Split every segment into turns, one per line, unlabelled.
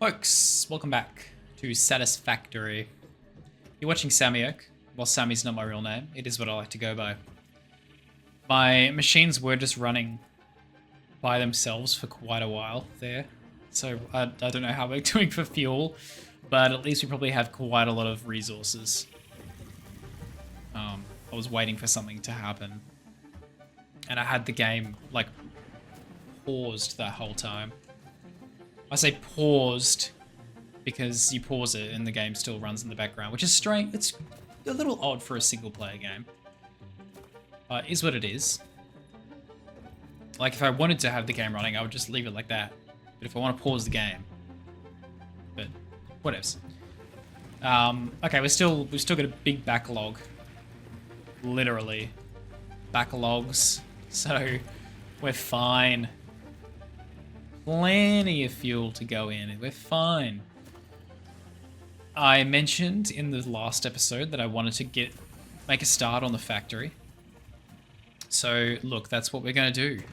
Folks, welcome back to Satisfactory. You're watching Sammy. Well, Sammy's not my real name. It is what I like to go by. My machines were just running by themselves for quite a while there. So I don't know how we're doing for fuel, but at least we probably have quite a lot of resources. I was waiting for something to happen. And I had the game, like, paused that whole time. I say paused because you pause it and the game still runs in the background, which is strange. It's a little odd for a single player game. Is what it is. Like, if I wanted to have the game running, I would just leave it like that. But if I want to pause the game, but whatevs. Okay, we've still got a big backlog. Literally, backlogs. So we're fine. Plenty of fuel to go in. We're fine. I mentioned in the last episode that I wanted to make a start on the factory. So look, that's what we're going to do.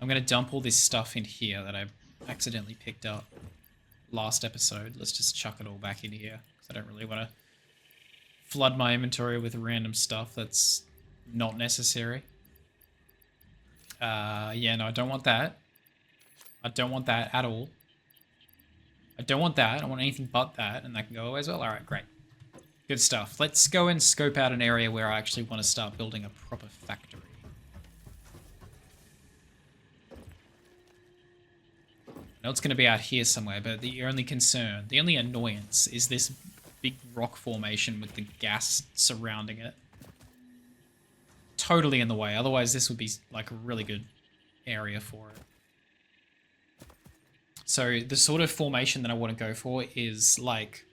I'm going to dump all this stuff in here that I accidentally picked up last episode. Let's just chuck it all back in here because I don't really want to flood my inventory with random stuff that's not necessary. Yeah, no, I don't want that. I don't want that at all. I don't want that. I don't want anything but that, and that can go away as well. All right, great. Good stuff. Let's go and scope out an area where I actually want to start building a proper factory. I know it's going to be out here somewhere, but the only concern, the only annoyance is this big rock formation with the gas surrounding it. Totally in the way. Otherwise, this would be like a really good area for it. So the sort of formation that I want to go for is like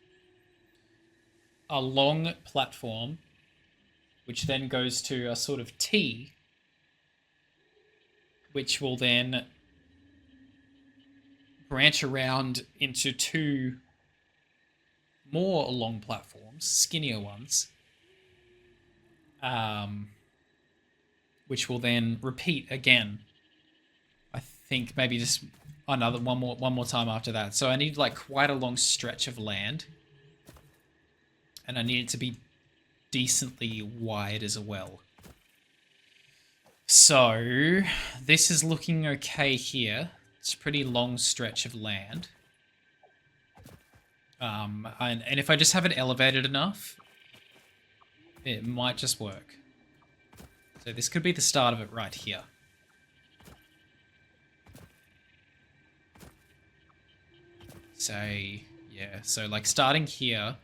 a long platform, which then goes to a sort of T, which will then branch around into two more long platforms, skinnier ones, which will then repeat again. I think maybe just another one more time after that. So I need like quite a long stretch of land, and I need it to be decently wide as well. So this is looking okay here. It's a pretty long stretch of land. And if I just have it elevated enough, it might just work. So this could be the start of it right here. Say, yeah, so like starting here,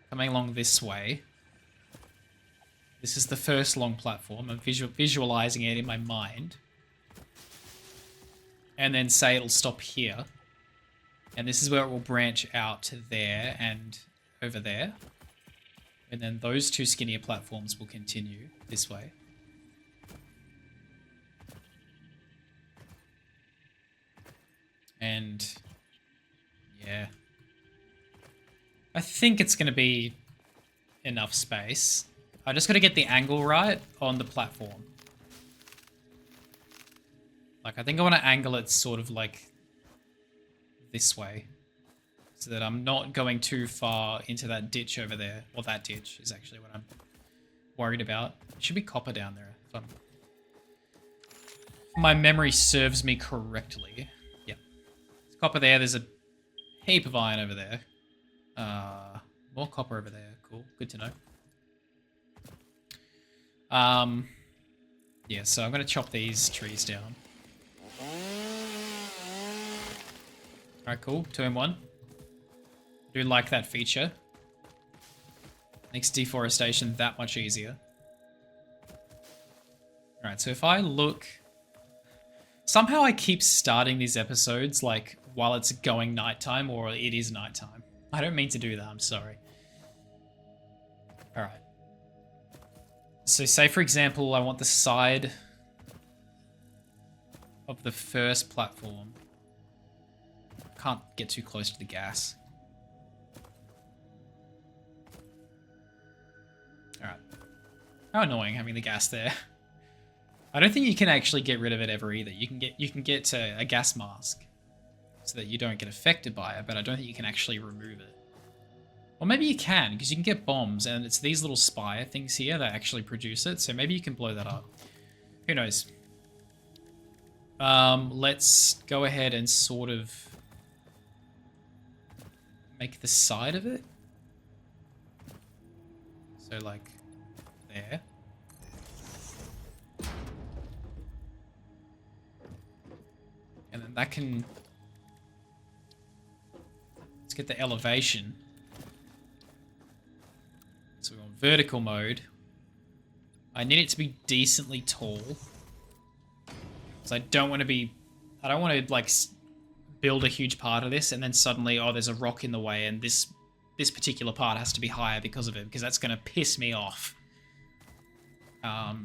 coming along this way. This is the first long platform. I'm visualizing it in my mind. And then say it'll stop here. And this is where it will branch out to there and over there. And then those two skinnier platforms will continue this way. And yeah. I think it's going to be enough space. I just got to get the angle right on the platform. Like, I think I want to angle it sort of like this way, so that I'm not going too far into that ditch over there. Well, that ditch is actually what I'm worried about. It should be copper down there. If my memory serves me correctly. Yeah. There's copper there. There's a heap of iron over there. More copper over there. Cool. Good to know. Yeah, so I'm going to chop these trees down. Alright, cool. 2 in 1. I do like that feature. Makes deforestation that much easier. Alright, so if I look... Somehow I keep starting these episodes like while it's going nighttime or it is nighttime. I don't mean to do that, I'm sorry. Alright. So say for example I want the side of the first platform. Can't get too close to the gas. Alright. How annoying having the gas there. I don't think you can actually get rid of it ever either. You can get a gas mask. so that you don't get affected by it, but I don't think you can actually remove it. Or maybe you can, because you can get bombs, and it's these little spire things here that actually produce it, so maybe you can blow that up. Who knows? Let's go ahead and sort of make the side of it. So like there. And then that can... Let's get the elevation. So we're on vertical mode. I need it to be decently tall. Because I don't want to be... I don't want to, like, build a huge part of this and then suddenly, oh, there's a rock in the way and this particular part has to be higher because of it, because that's going to piss me off.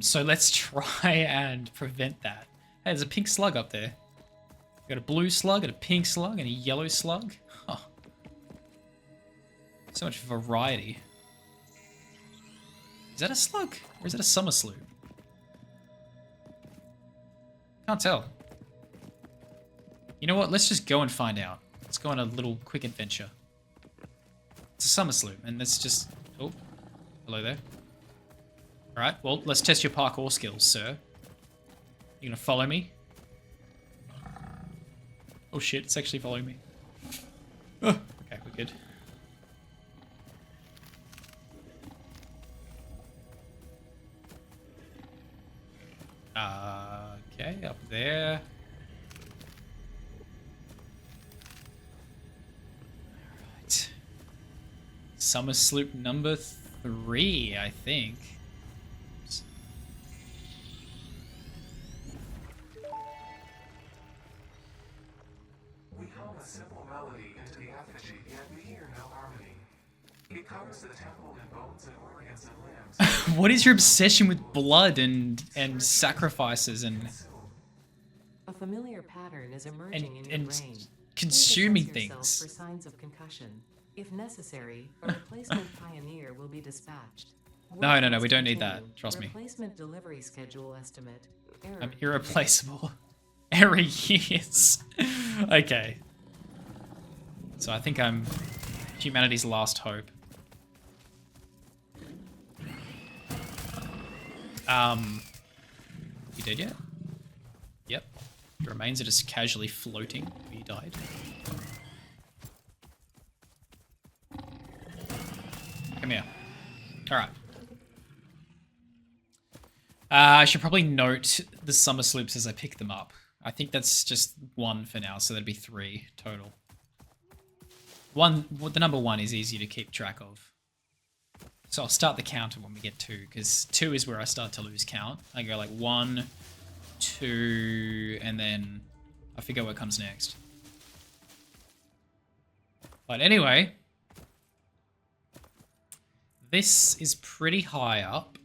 So let's try and prevent that. Hey, there's a pink slug up there. Got a blue slug, and a pink slug, and a yellow slug. Huh. So much variety. Is that a slug? Or is that a summer sloop? Can't tell. You know what? Let's just go and find out. Let's go on a little quick adventure. It's a summer sloop, and let's just... Oh, hello there. Alright, well, let's test your parkour skills, sir. You gonna follow me? Oh shit, it's actually following me. Oh, okay, we're good. Okay, up there. Alright. Summer sloop number 3, I think.
We hum a simple melody into the effigy, yet we hear no harmony. It covers the temple in bones and organs and limbs.
What is your obsession with blood and sacrifices and
A familiar pattern is emerging in your
and
brain.
consuming
Please assess yourself
things?
for signs of concussion. If necessary, a replacement pioneer will be dispatched.
No,
Work
we don't need
continue.
that. Trust me.
Replacement delivery schedule estimate. Error.
I'm irreplaceable. Every years. Okay. So I think I'm humanity's last hope. You dead yet? Yep. Your remains are just casually floating where you died. Come here. Alright. I should probably note the summer sloops as I pick them up. I think that's just 1 for now, so that'd be 3 total. The number 1 is easy to keep track of. So I'll start the counter when we get 2, because 2 is where I start to lose count. I go like 1, 2, and then I figure what comes next. But anyway, this is pretty high up.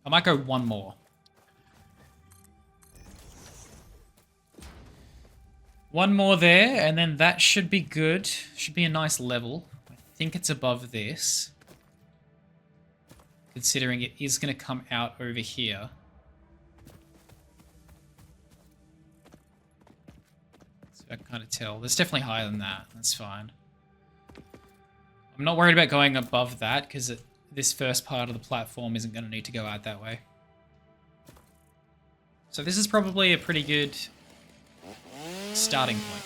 I might go 1 more. 1 more there, and then that should be good. Should be a nice level. I think it's above this. Considering it is going to come out over here. So I can kind of tell. There's definitely higher than that. That's fine. I'm not worried about going above that, because this first part of the platform isn't going to need to go out that way. So this is probably a pretty good starting point.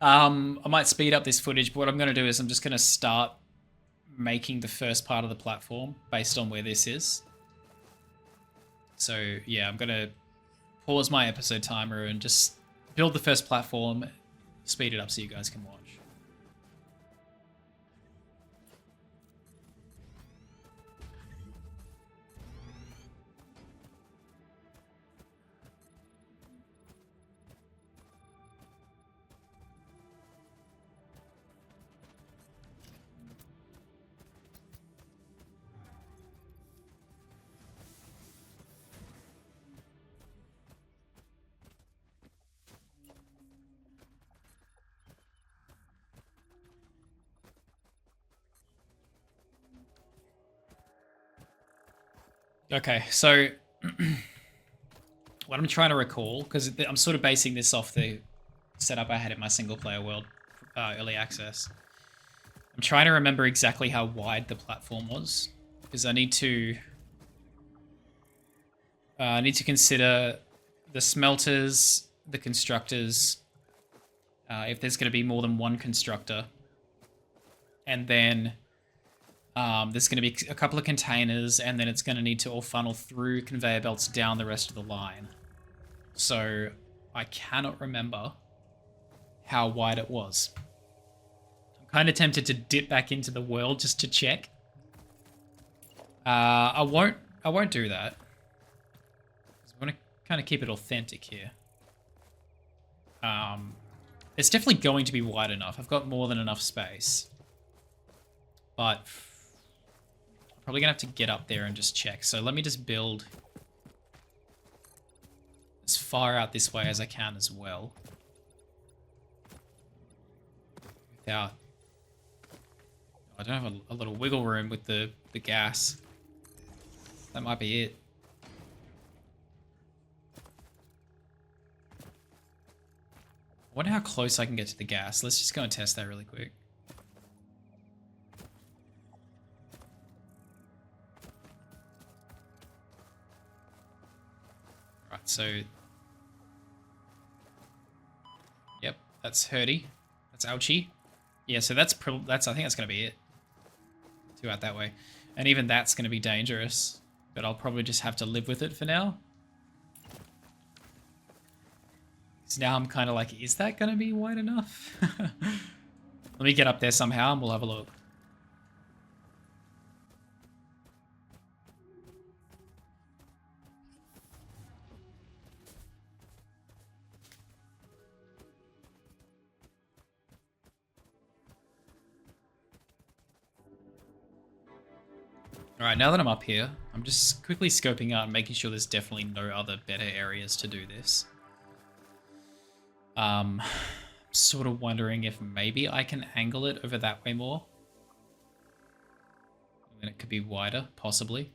I might speed up this footage, but what I'm going to do is I'm just going to start making the first part of the platform based on where this is. So yeah, I'm going to pause my episode timer and just build the first platform, speed it up so you guys can watch. Okay, so what I'm trying to recall, because I'm sort of basing this off the setup I had in my single player world early access. I'm trying to remember exactly how wide the platform was, because I need to consider the smelters, the constructors, if there's going to be more than one constructor, and then there's going to be a couple of containers, and then it's going to need to all funnel through conveyor belts down the rest of the line. So I cannot remember how wide it was. I'm kind of tempted to dip back into the world just to check. I won't do that. I want to kind of keep it authentic here. It's definitely going to be wide enough. I've got more than enough space. But I'm probably going to have to get up there and just check. So let me just build as far out this way as I can as well. Without... I don't have a little wiggle room with the gas. That might be it. I wonder how close I can get to the gas. Let's just go and test that really quick. Right, so... Yep, that's Hurdy. That's ouchie. Yeah, so that's I think that's going to be it. 2 out that way. And even that's going to be dangerous. But I'll probably just have to live with it for now. So now I'm kind of like, is that going to be wide enough? Let me get up there somehow and we'll have a look. Alright, now that I'm up here, I'm just quickly scoping out and making sure there's definitely no other better areas to do this. Sort of wondering if maybe I can angle it over that way more. And then it could be wider, possibly.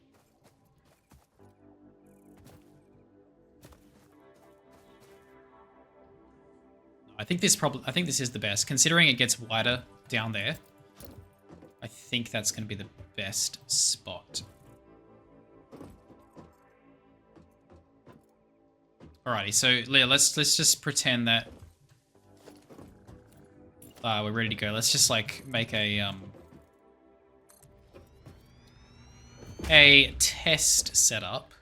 I think this is the best. Considering it gets wider down there, I think that's going to be the best spot. Alrighty, so Leah, let's just pretend that we're ready to go. Let's just like make a test setup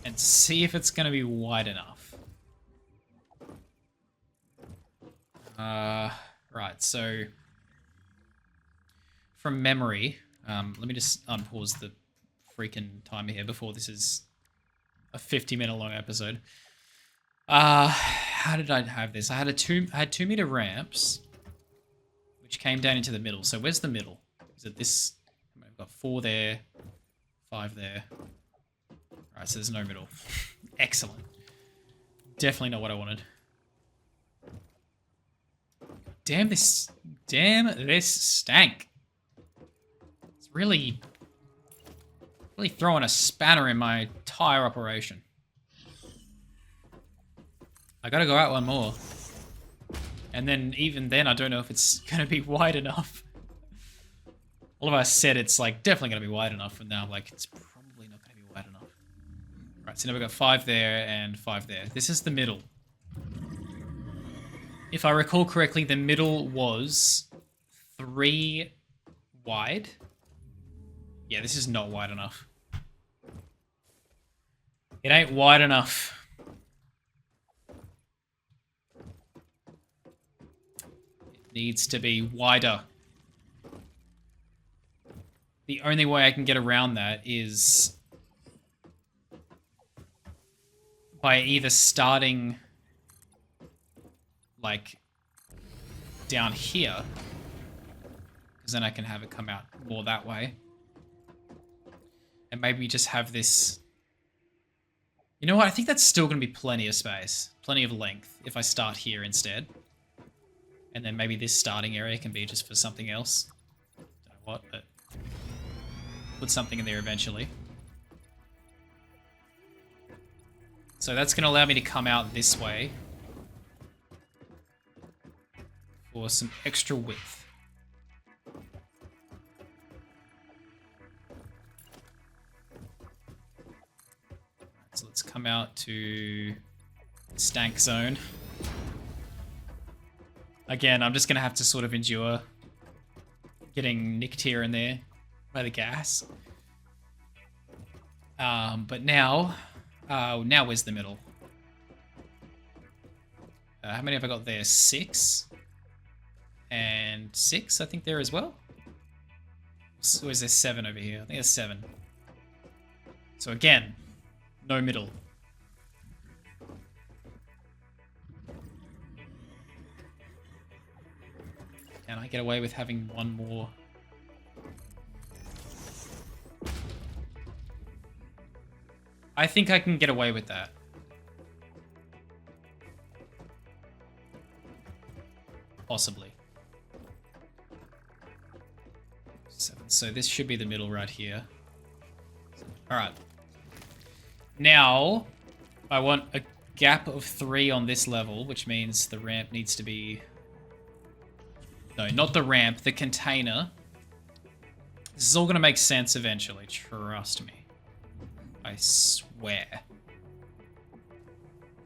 and see if it's going to be wide enough. Right, so from memory, let me just unpause the freaking timer here before this is a 50-minute long episode. How did I have this? I had 2 meter ramps, which came down into the middle. So where's the middle? Is it this? I've got 4 there, 5 there. Alright, so there's no middle. Excellent. Definitely not what I wanted. Damn this stank. It's really throwing a spanner in my entire operation. I gotta go out one more. And then, even then, I don't know if it's gonna be wide enough. All of us said it's like definitely gonna be wide enough, and now I'm like, it's probably not gonna be wide enough. Right, so now we've got 5 there and 5 there. This is the middle. If I recall correctly, the middle was 3 wide. Yeah, this is not wide enough. It ain't wide enough. It needs to be wider. The only way I can get around that is by either starting like down here, because then I can have it come out more that way, and maybe just have this. You know what? I think that's still going to be plenty of space, plenty of length if I start here instead, and then maybe this starting area can be just for something else. Don't know what, but put something in there eventually. So that's going to allow me to come out this way for some extra width. So let's come out to stank zone. Again, I'm just going to have to sort of endure getting nicked here and there by the gas. But now where's the middle? How many have I got there? 6? And 6, I think, there as well. So is there 7 over here? I think there's 7. So again, no middle. Can I get away with having one more? I think I can get away with that. Possibly. 7. So this should be the middle right here. Alright. Now, I want a gap of 3 on this level, which means the ramp needs to be... No, not the ramp, the container. This is all going to make sense eventually, trust me. I swear. I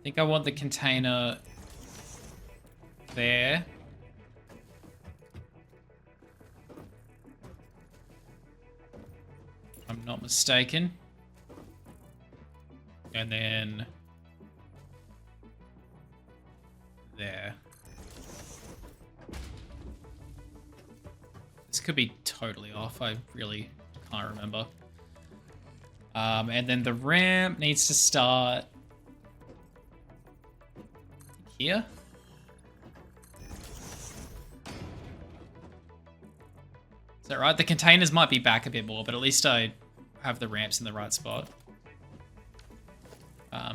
think I want the container there. If I'm not mistaken. And then there. This could be totally off. I really can't remember. And then the ramp needs to start here. Is that right? The containers might be back a bit more, but at least I have the ramps in the right spot.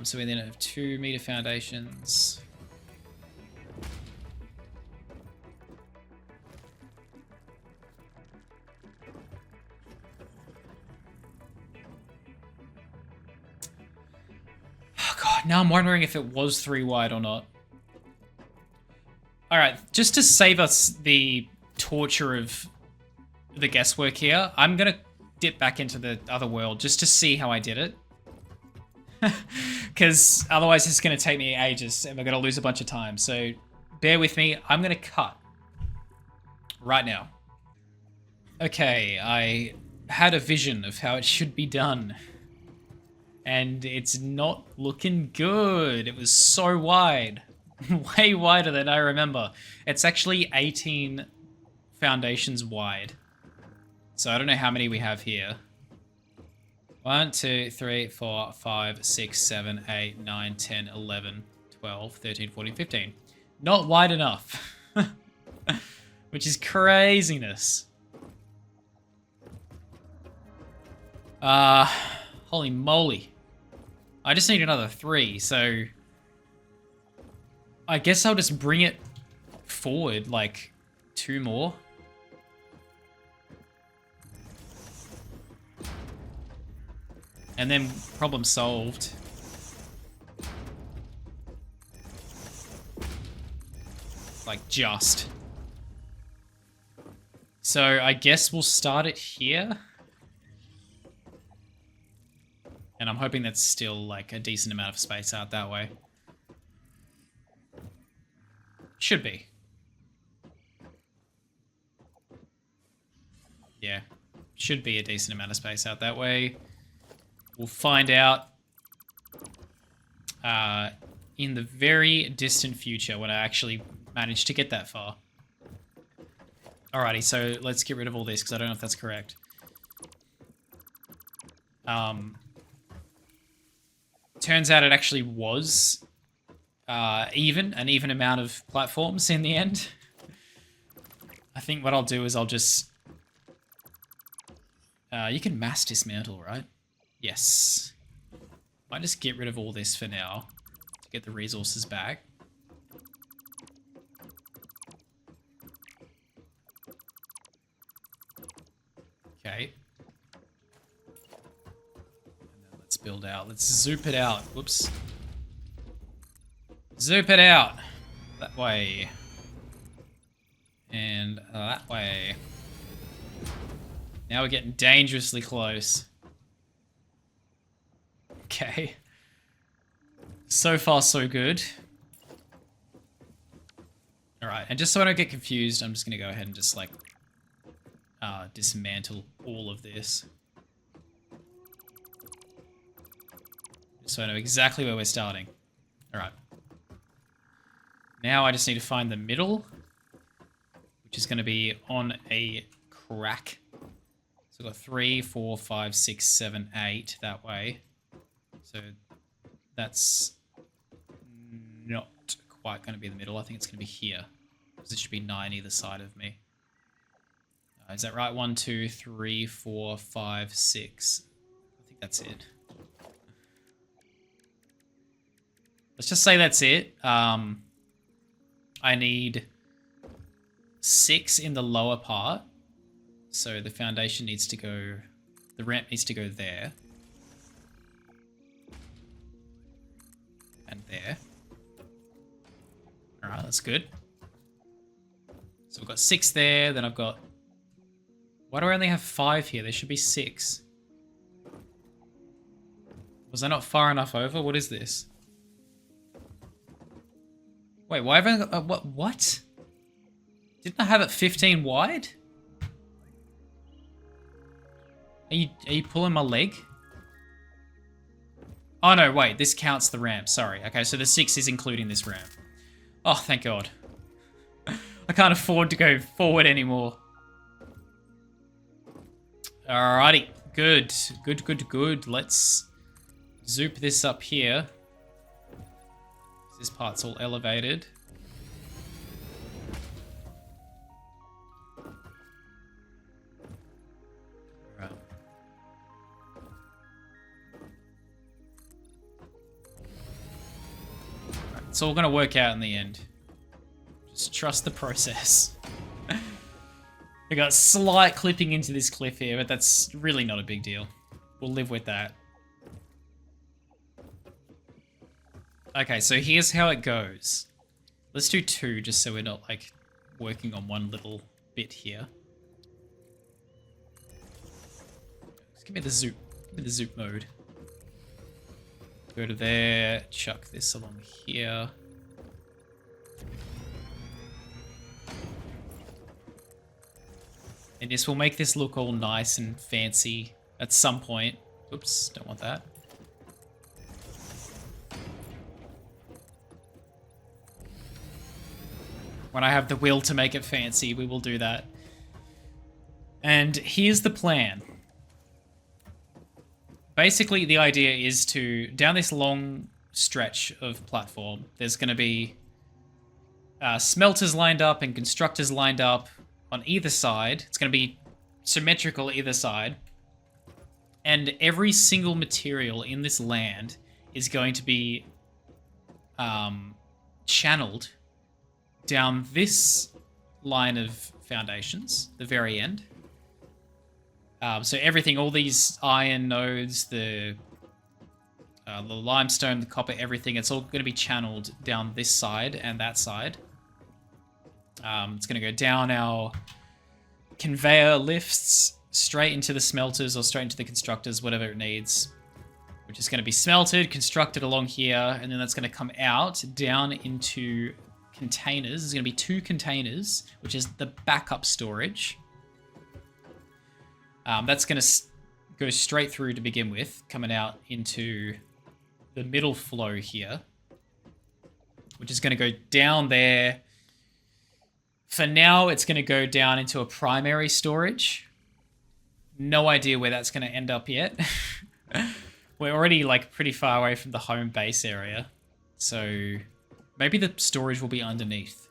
So we then have 2 meter foundations. Oh god, now I'm wondering if it was 3 wide or not. Alright, just to save us the torture of the guesswork here, I'm gonna dip back into the other world just to see how I did it. Because otherwise it's going to take me ages and we're going to lose a bunch of time. So bear with me. I'm going to cut right now. Okay, I had a vision of how it should be done. And it's not looking good. It was so wide. Way wider than I remember. It's actually 18 foundations wide. So I don't know how many we have here. 1, 2, 3, 4, 5, 6, 7, 8, 9, 10, 11, 12, 13, 14, 15. Not wide enough. Which is craziness. Holy moly. I just need another 3, so... I guess I'll just bring it forward, like, 2 more. And then problem solved. Like, just. So I guess we'll start it here. And I'm hoping that's still like a decent amount of space out that way. Should be. Yeah. Should be a decent amount of space out that way. We'll find out in the very distant future when I actually manage to get that far. Alrighty, so let's get rid of all this because I don't know if that's correct. Turns out it actually was an even amount of platforms in the end. I think what I'll do is I'll just... you can mass dismantle, right? Yes. Might just get rid of all this for now to get the resources back. Okay. And then let's build out. Let's zoop it out. Whoops. Zoop it out. That way. And that way. Now we're getting dangerously close. Okay. So far, so good. Alright, and just so I don't get confused, I'm just going to go ahead and just, like, dismantle all of this. So I know exactly where we're starting. Alright. Now I just need to find the middle, which is going to be on a crack. So we've got 3, 4, 5, 6, 7, 8 that way. So that's not quite going to be the middle. I think it's going to be here. Because it should be 9 either side of me. Is that right? 1, 2, 3, 4, 5, 6. I think that's it. Let's just say that's it. I need 6 in the lower part. So the foundation needs to go... The ramp needs to go there. And there. Alright, that's good. So we've got 6 there, then I've got... Why do I only have 5 here? There should be 6. Was I not far enough over? What is this? Wait, why have I got... what? Didn't I have it 15 wide? Are you pulling my leg? Oh no, wait, this counts the ramp, sorry. Okay, so the 6 is including this ramp. Oh, thank God. I can't afford to go forward anymore. Alrighty, good. Good. Let's zoop this up here. This part's all elevated. Right. It's all gonna work out in the end. Just trust the process. We got slight clipping into this cliff here, but that's really not a big deal. We'll live with that. Okay, so here's how it goes. Let's do 2, just so we're not, like, working on one little bit here. Just give me the zoop. Give me the zoop mode. Go to there, chuck this along here. And this will make this look all nice and fancy at some point. Oops, don't want that. When I have the will to make it fancy, we will do that. And here's the plan. Basically, the idea is to, down this long stretch of platform, there's going to be smelters lined up and constructors lined up on either side. It's going to be symmetrical either side. And every single material in this land is going to be channeled down this line of foundations, the very end. So everything, all these iron nodes, the limestone, the copper, everything, it's all going to be channeled down this side and that side. It's going to go down our conveyor lifts straight into the smelters or straight into the constructors, whatever it needs, which is going to be smelted, constructed along here, and then that's going to come out down into containers. There's going to be 2 containers, which is the backup storage. That's going to go straight through to begin with, coming out into the middle flow here, which is going to go down there. For now, it's going to go down into a primary storage. No idea where that's going to end up yet. We're already like pretty far away from the home base area. So maybe the storage will be underneath.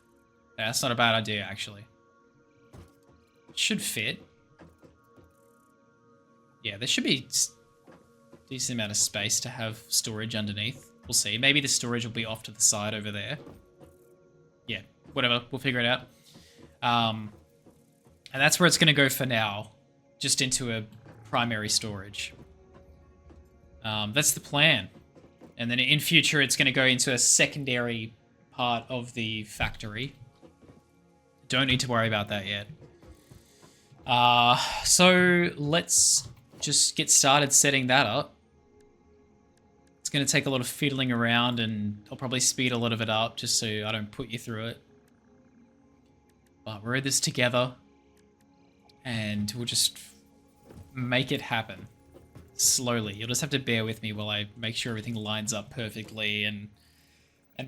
That's not a bad idea, actually. It should fit. Yeah, there should be a decent amount of space to have storage underneath. We'll see. Maybe the storage will be off to the side over there. Yeah, whatever. We'll figure it out. And that's where it's going to go for now. Just into a primary storage. That's the plan. And then in future, it's going to go into a secondary part of the factory. Don't need to worry about that yet. So let's just get started setting that up. It's going to take a lot of fiddling around, and I'll probably speed a lot of it up just so I don't put you through it. But we're in this together, and we'll just make it happen slowly. You'll just have to bear with me while I make sure everything lines up perfectly and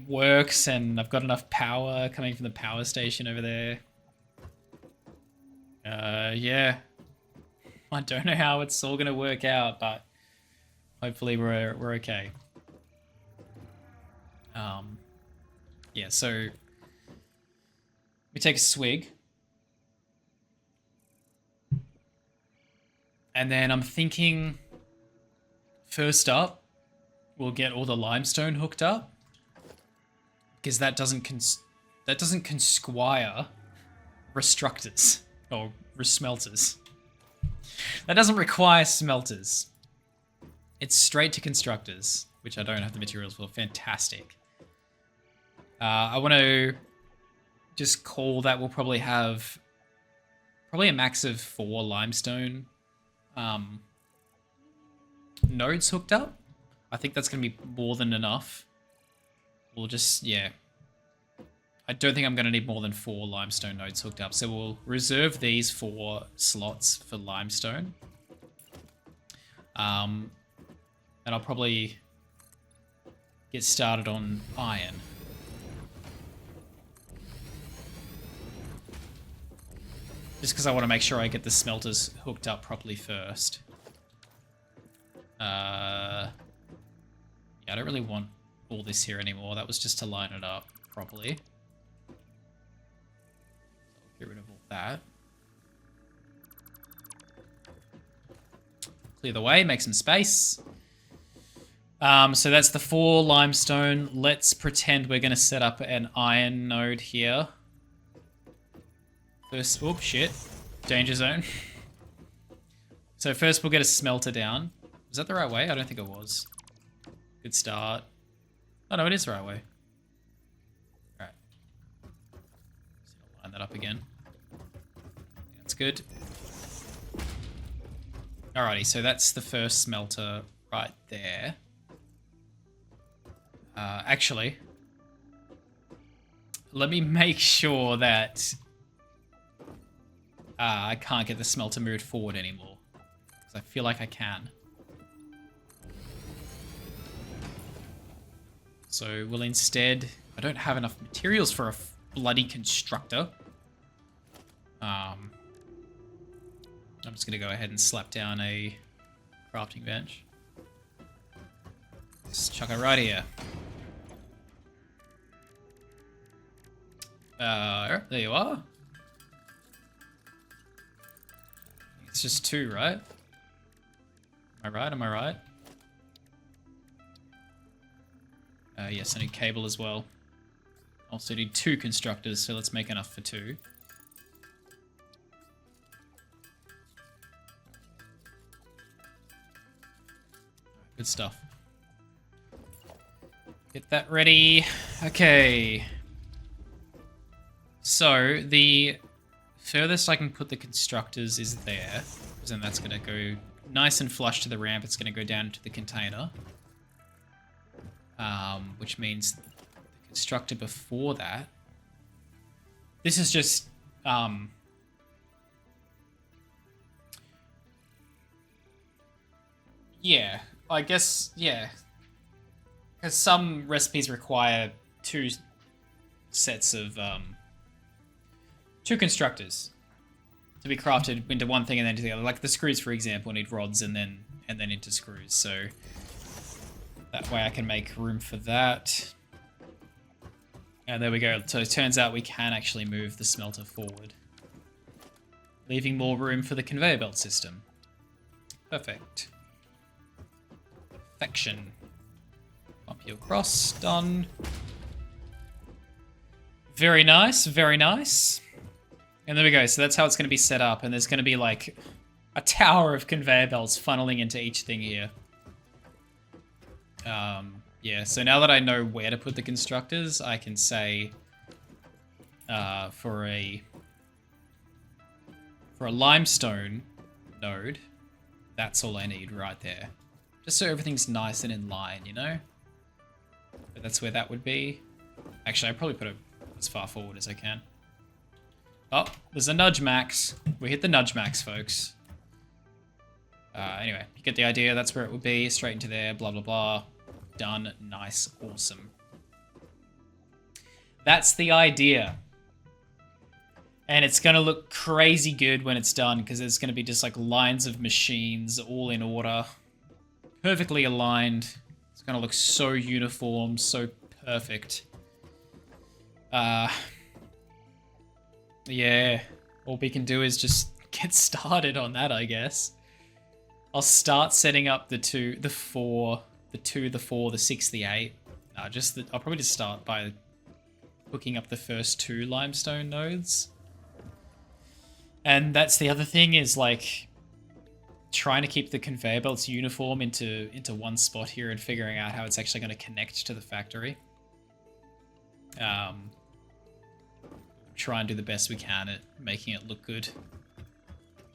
works, and I've got enough power coming from the power station over there. Yeah. I don't know how it's all gonna work out, but hopefully we're okay. Yeah, so we take a swig. And then I'm thinking, first up, we'll get all the limestone hooked up, because that doesn't consquire restructors or smelters. That doesn't require smelters. It's straight to constructors, which I don't have the materials for. Fantastic. I want to just call that we'll probably have a max of 4 limestone nodes hooked up. I think that's going to be more than enough. We'll just, yeah. I don't think I'm going to need more than 4 limestone nodes hooked up. So we'll reserve these 4 slots for limestone. And I'll probably get started on iron. Just because I want to make sure I get the smelters hooked up properly first. Yeah, I don't really want all this here anymore. That was just to line it up properly. Get rid of all that. Clear the way, make some space. So that's the 4 limestone. Let's pretend we're going to set up an iron node here. First, oops, shit. Danger zone. So first we'll get a smelter down. Was that the right way? I don't think it was. Good start. Oh no, it is the right way. Alright. Just line that up again. That's good. Alrighty, so that's the first smelter right there. Actually, let me make sure that I can't get the smelter moved forward anymore, because I feel like I can. So we'll instead... I don't have enough materials for a bloody constructor. I'm just going to go ahead and slap down a crafting bench. Just chuck it right here. There you are. It's just 2, right? Am I right? Am I right? Yes, I need cable as well. Also need 2 constructors, so let's make enough for 2. Good stuff. Get that ready. Okay. So, the furthest I can put the constructors is there. Because then that's going to go nice and flush to the ramp. It's going to go down into the container. Which means the constructor before that. This is just... yeah, I guess, yeah. Because some recipes require 2 sets of... 2 constructors to be crafted into one thing and then to the other. Like the screws, for example, need rods and then into screws. So that way I can make room for that. And there we go. So it turns out we can actually move the smelter forward, leaving more room for the conveyor belt system. Perfect. Perfection. Bump you across. Done. Very nice. Very nice. And there we go. So that's how it's going to be set up. And there's going to be like a tower of conveyor belts funneling into each thing here. Yeah, so now that I know where to put the constructors, I can say for a limestone node, that's all I need right there. Just so everything's nice and in line, you know? But that's where that would be. Actually, I probably put it as far forward as I can. Oh, there's a nudge max. We hit the nudge max, folks. Anyway, you get the idea. That's where it would be. Straight into there, blah, blah, blah. Done. Nice. Awesome. That's the idea. And it's going to look crazy good when it's done, because there's going to be just like lines of machines all in order. Perfectly aligned. It's going to look so uniform, so perfect. Yeah, all we can do is just get started on that, I guess. I'll start setting up the 2, the 4, the 2, the 4, the 6, the 8. I'll probably just start by hooking up the first 2 limestone nodes. And that's the other thing, is like trying to keep the conveyor belts uniform into one spot here and figuring out how it's actually going to connect to the factory. Try and do the best we can at making it look good,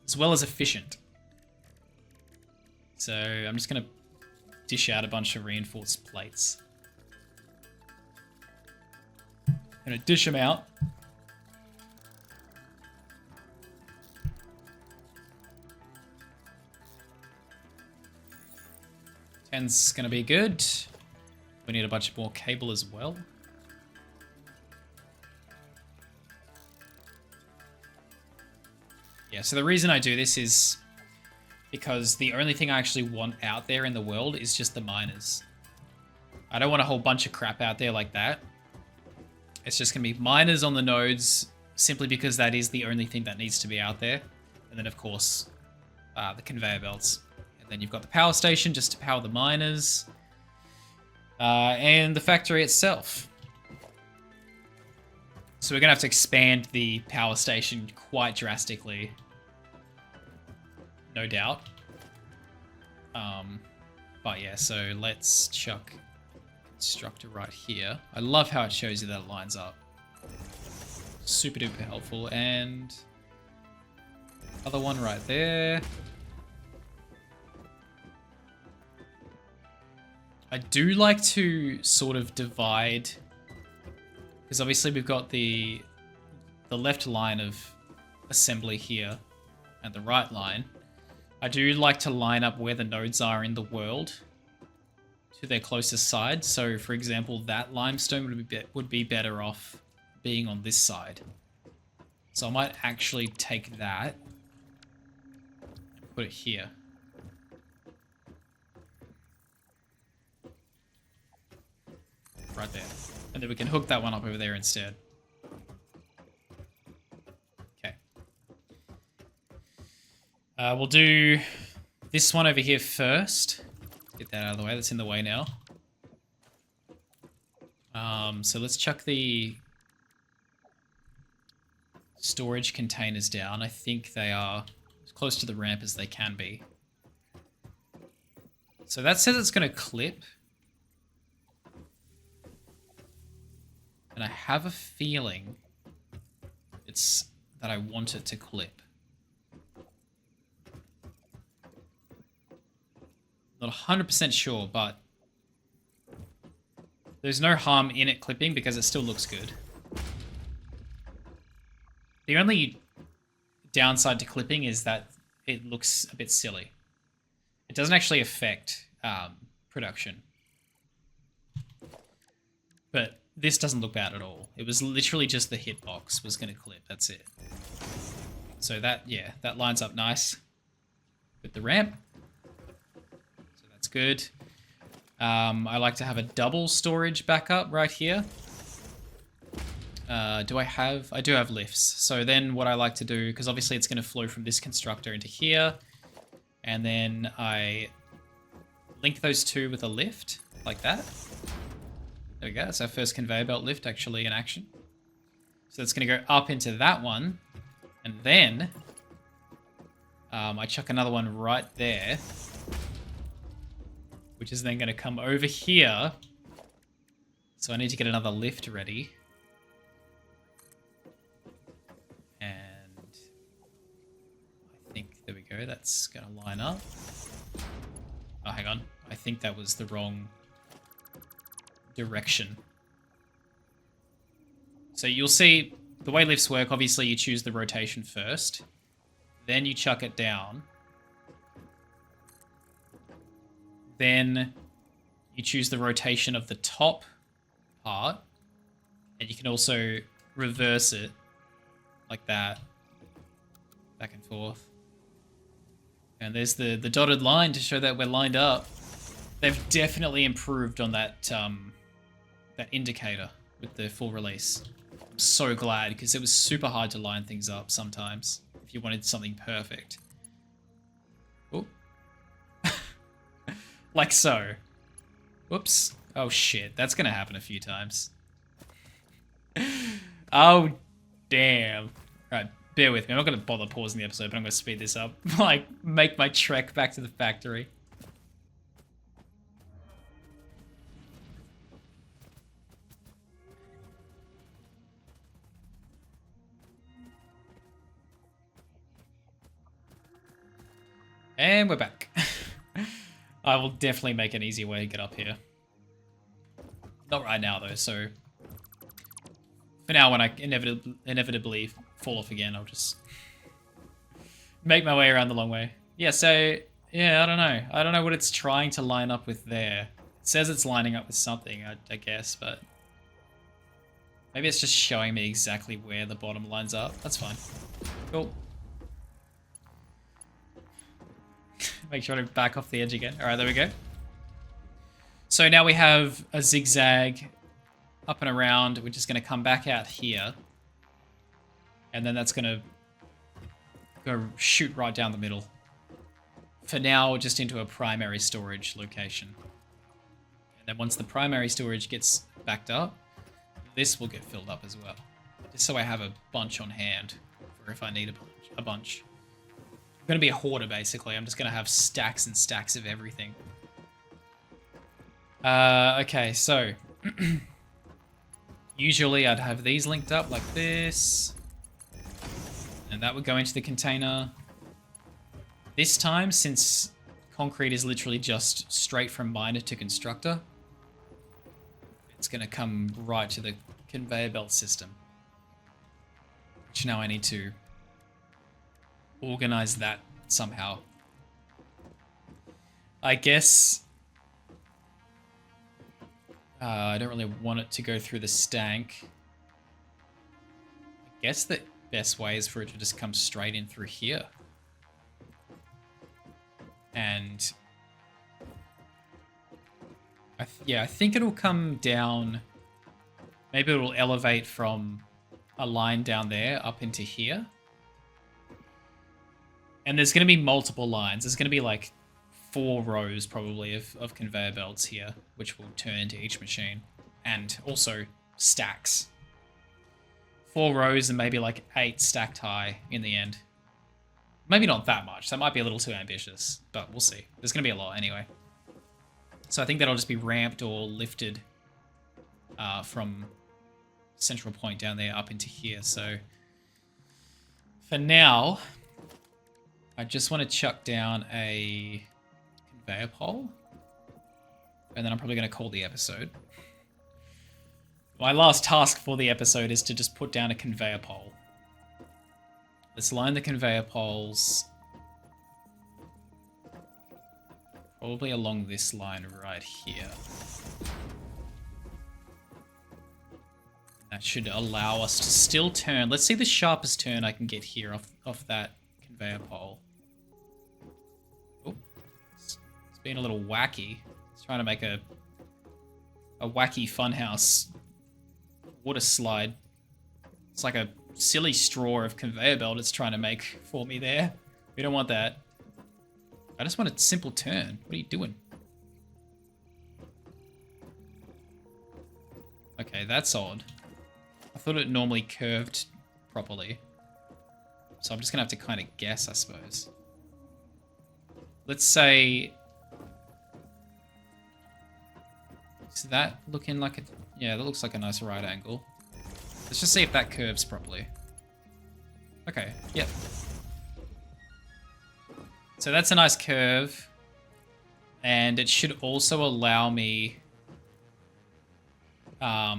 as well as efficient. So I'm just going to dish out a bunch of reinforced plates. I'm going to dish them out. Ten's going to be good. We need a bunch more cable as well. Yeah, so the reason I do this is because the only thing I actually want out there in the world is just the miners. I don't want a whole bunch of crap out there like that. It's just going to be miners on the nodes, simply because that is the only thing that needs to be out there. And then, of course, the conveyor belts. And then you've got the power station just to power the miners. And the factory itself. So we're going to have to expand the power station quite drastically. No doubt. But yeah, so let's chuck constructor right here. I love how it shows you that it lines up. Super duper helpful. And other one right there. I do like to sort of divide, because obviously we've got the left line of assembly here and the right line. I do like to line up where the nodes are in the world to their closest side. So, for example, that limestone would be better off being on this side. So I might actually take that and put it here. Right there. And then we can hook that one up over there instead. Okay. We'll do this one over here first. Get that out of the way. That's in the way now. So let's chuck the storage containers down. I think they are as close to the ramp as they can be. So that says it's going to clip. And I have a feeling it's that I want it to clip. Not 100% sure, but there's no harm in it clipping because it still looks good. The only downside to clipping is that it looks a bit silly. It doesn't actually affect production. But this doesn't look bad at all. It was literally just the hitbox was going to clip. That's it. So that, yeah, that lines up nice with the ramp. So that's good. I like to have a double storage backup right here. Do I have... I do have lifts. So then what I like to do, because obviously it's going to flow from this constructor into here, and then I link those two with a lift, like that. There we go. That's our first conveyor belt lift actually in action. So it's going to go up into that one. And then I chuck another one right there, which is then going to come over here So I need to get another lift ready. And I think, there we go, that's going to line up. Oh, hang on. I think that was the wrong direction. So you'll see the way lifts work, obviously you choose the rotation first. Then you chuck it down. Then you choose the rotation of the top part. And you can also reverse it like that. Back and forth. And there's the dotted line to show that we're lined up. They've definitely improved on that that indicator with the full release. I'm so glad, because it was super hard to line things up sometimes if you wanted something perfect. Oh. Like so. Whoops. Oh shit, that's gonna happen a few times. Oh, damn. Alright, bear with me. I'm not gonna bother pausing the episode, but I'm gonna speed this up. Like, make my trek back to the factory. And we're back. I will definitely make an easier way to get up here. Not right now, though, so... For now, when I inevitably fall off again, I'll just... make my way around the long way. Yeah, so... Yeah, I don't know. I don't know what it's trying to line up with there. It says it's lining up with something, I guess, but... Maybe it's just showing me exactly where the bottom lines up. That's fine. Cool. Make sure to back off the edge again. Alright, there we go. So now we have a zigzag up and around, which is going to come back out here. And then that's going to go shoot right down the middle. For now, just into a primary storage location. And then once the primary storage gets backed up, this will get filled up as well. Just so I have a bunch on hand for if I need a bunch. I'm going to be a hoarder, basically. I'm just going to have stacks and stacks of everything. Okay, so... Usually I'd have these linked up like this. And that would go into the container. This time, since concrete is literally just straight from miner to constructor, it's going to come right to the conveyor belt system. Which now I need to organize that somehow. I guess I don't really want it to go through the stank. I guess the best way is for it to just come straight in through here. And I think it'll come down. Maybe it'll elevate from a line down there up into here. And there's going to be multiple lines. There's going to be like 4 rows probably of conveyor belts here, which will turn into each machine. And also stacks. 4 rows and maybe like 8 stacked high in the end. Maybe not that much. That might be a little too ambitious, but we'll see. There's going to be a lot anyway. So I think that'll just be ramped or lifted from central point down there up into here. So for now, I just want to chuck down a conveyor pole. And then I'm probably going to call the episode. My last task for the episode is to just put down a conveyor pole. Let's line the conveyor poles probably along this line right here. That should allow us to still turn. Let's see the sharpest turn I can get here off that conveyor pole. Oh, it's being a little wacky. It's trying to make a wacky funhouse water slide. It's like a silly straw of conveyor belt it's trying to make for me there. We don't want that. I just want a simple turn. What are you doing? Okay, that's odd. I thought it normally curved properly. So I'm just going to have to kind of guess, I suppose. Let's say... Is that looking like a... Yeah, that looks like a nice right angle. Let's just see if that curves properly. Okay, yep. So that's a nice curve. And it should also allow me... I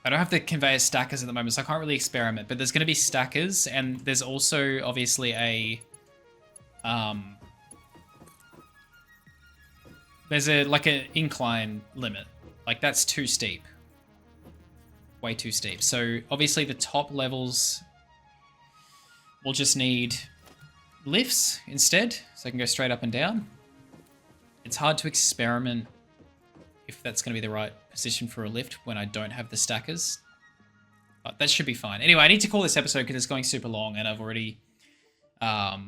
don't have the conveyor stackers at the moment, so I can't really experiment. But there's going to be stackers, and there's also obviously a... there's like an incline limit. Like, that's too steep. Way too steep. So, obviously, the top levels will just need lifts instead, so I can go straight up and down. It's hard to experiment if that's going to be the right position for a lift when I don't have the stackers. But that should be fine. Anyway, I need to call this episode because it's going super long, and I've already... yeah.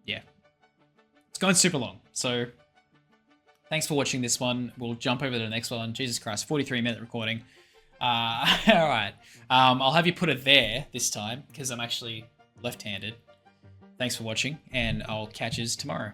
It's going super long, so... Thanks for watching this one. We'll jump over to the next one. Jesus Christ, 43-minute recording. Alright. I'll have you put it there this time, because I'm actually left-handed. Thanks for watching, and I'll catch yous tomorrow.